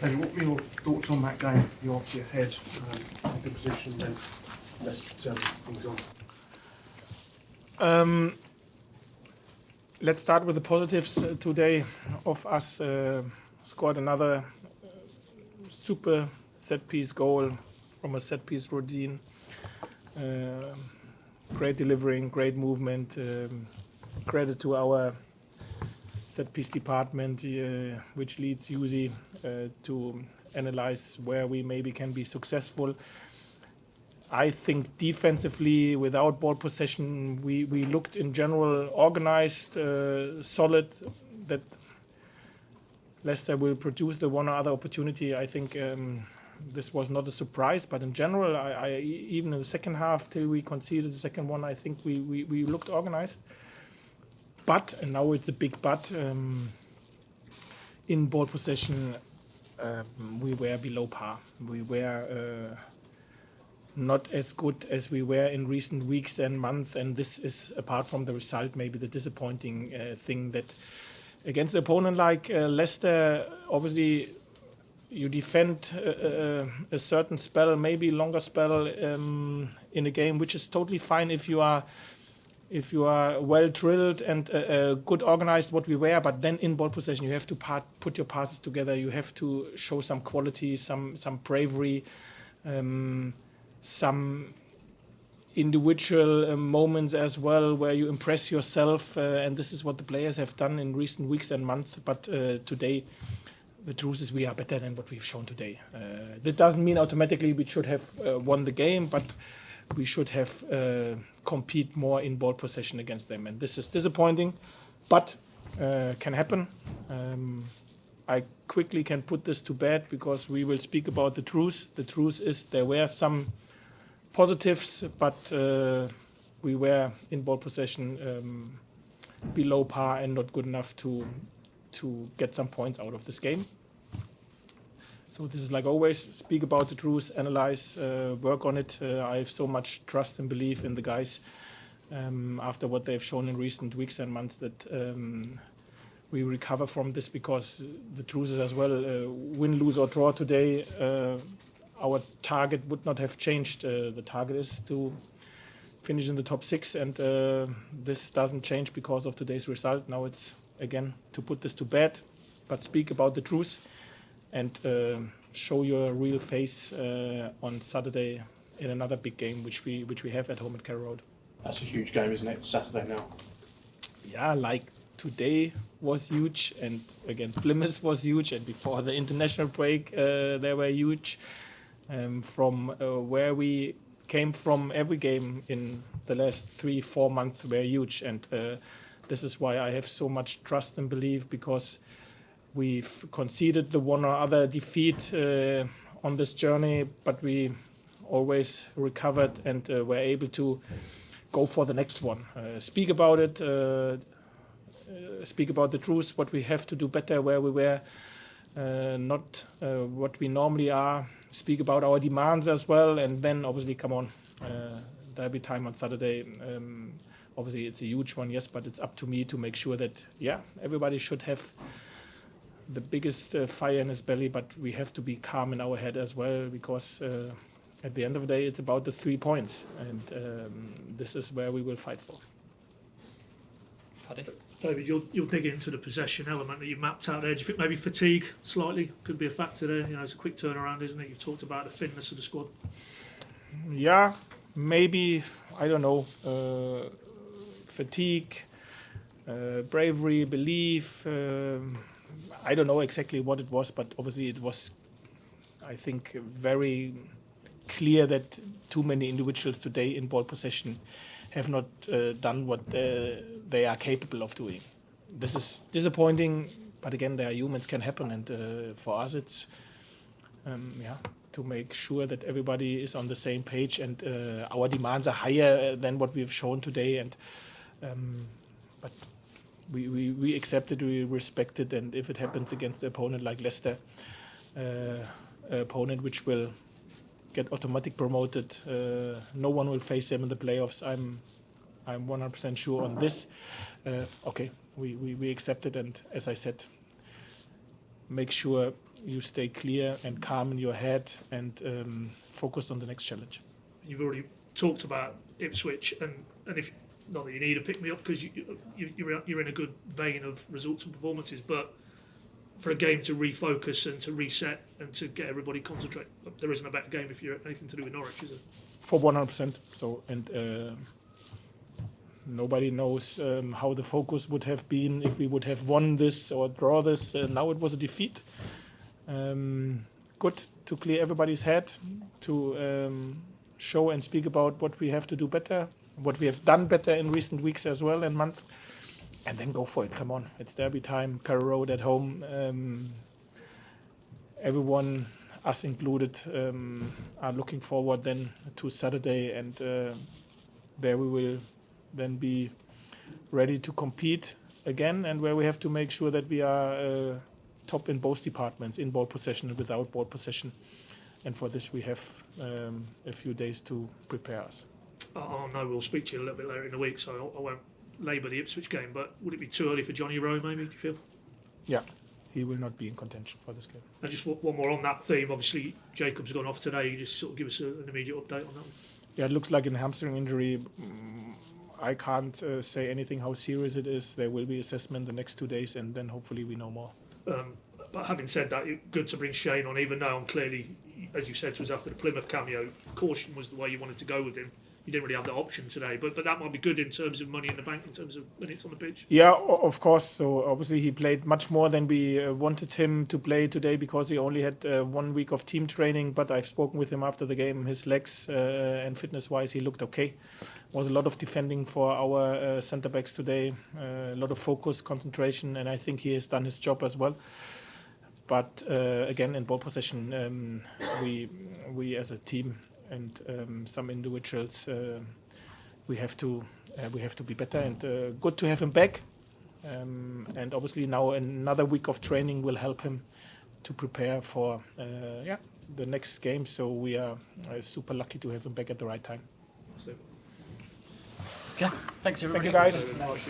Maybe what were your thoughts on that game? You're obviously ahead of the position, then let's turn things on. Let's start with the positives today of us. Scored another super set-piece goal from a set-piece routine. Great delivering, great movement. Credit to our set-piece department, which leads Yuzi to analyze where we maybe can be successful. I think defensively, without ball possession, we looked in general organized, solid. That Leicester will produce the one or other opportunity. I think this was not a surprise, but in general, I even in the second half till we conceded the second one, I think we looked organized. But, and now it's a big but, in ball possession, we were below par. We were not as good as we were in recent weeks and months, and this is, apart from the result, maybe the disappointing thing, that against an opponent like Leicester, obviously you defend a certain spell, maybe longer spell, in a game, which is totally fine if you are well drilled and good organized, what we were. But then in ball possession, you have to put your passes together. You have to show some quality, some bravery, some individual moments as well, where you impress yourself, and this is what the players have done in recent weeks and months. But today, the truth is we are better than what we've shown today. That doesn't mean automatically we should have won the game, but we should have compete more in ball possession against them, and this is disappointing, but can happen. I quickly can put this to bed because we will speak about the truth. The truth is there were some positives, but we were in ball possession below par and not good enough to get some points out of this game. So this is like always, speak about the truth, analyze, work on it. I have so much trust and belief in the guys after what they've shown in recent weeks and months that we recover from this, because the truth is as well, win, lose or draw today, our target would not have changed. The target is to finish in the top 6, and this doesn't change because of today's result. Now it's again to put this to bed, but speak about the truth and show your real face on Saturday in another big game which we have at home at Carrow Road. That's a huge game, isn't it? Saturday now. Yeah, like today was huge, and against Plymouth was huge, and before the international break they were huge. From where we came from, every game in the last 3-4 months were huge, and this is why I have so much trust and belief, because we've conceded the one or other defeat on this journey, but we always recovered and were able to go for the next one. Speak about it, speak about the truth, what we have to do better, where we were not what we normally are. Speak about our demands as well, and then obviously come on, there'll be time on Saturday. Obviously it's a huge one, yes, but it's up to me to make sure that everybody should have the biggest fire in his belly, but we have to be calm in our head as well, because at the end of the day it's about the 3 points, and this is where we will fight for. Paddy? David, you'll dig into the possession element that you've mapped out there. Do you think maybe fatigue slightly could be a factor there? You know, it's a quick turnaround, isn't it? You've talked about the fitness of the squad. Yeah, maybe, I don't know, fatigue, bravery, belief. I don't know exactly what it was, but obviously it was, I think, very clear that too many individuals today in ball possession have not done what they are capable of doing. This is disappointing, but again, they are humans, can happen, and for us it's to make sure that everybody is on the same page, and our demands are higher than what we've shown today, and but we accept it, we respect it, and if it happens against an opponent like Leicester, opponent which will get automatic promoted, no one will face them in the playoffs. I'm 100% sure on this. Okay, we accept it, and as I said, make sure you stay clear and calm in your head and focused on the next challenge. You've already talked about Ipswich, and if not that you need to pick me up because you're in a good vein of results and performances, but for a game to refocus and to reset and to get everybody concentrate, there isn't a better game if you're anything to do with Norwich, is it? For 100%. So and nobody knows how the focus would have been if we would have won this or draw this. Now it was a defeat. Good to clear everybody's head, to show and speak about what we have to do better, what we have done better in recent weeks as well and months, and then go for it. Come on, it's derby time, Carrow Road at home. Everyone, us included, are looking forward then to Saturday, and there we will then be ready to compete again, and where we have to make sure that we are top in both departments, in ball possession and without ball possession. And for this we have a few days to prepare us. I know we'll speak to you a little bit later in the week, so I won't labour the Ipswich game, but would it be too early for Johnny Rowe maybe, do you feel? Yeah, he will not be in contention for this game. And just one more on that theme, obviously Jacob's gone off today, you just sort of give us an immediate update on that one. Yeah, it looks like a hamstring injury. I can't say anything how serious it is. There will be assessment the next 2 days, and then hopefully we know more. But having said that, it's good to bring Shane on, even though clearly, as you said to us after the Plymouth cameo, caution was the way you wanted to go with him. You didn't really have that option today, but that might be good in terms of money in the bank, in terms of minutes on the pitch. Yeah, of course. So obviously he played much more than we wanted him to play today because he only had 1 week of team training. But I've spoken with him after the game. His legs and fitness-wise, he looked okay. Was a lot of defending for our centre backs today. A lot of focus, concentration, and I think he has done his job as well. But again, in ball possession, we as a team and some individuals, we have to be better, and good to have him back. And obviously now another week of training will help him to prepare for the next game. So we are super lucky to have him back at the right time. Okay, thanks everybody. Thank you, guys.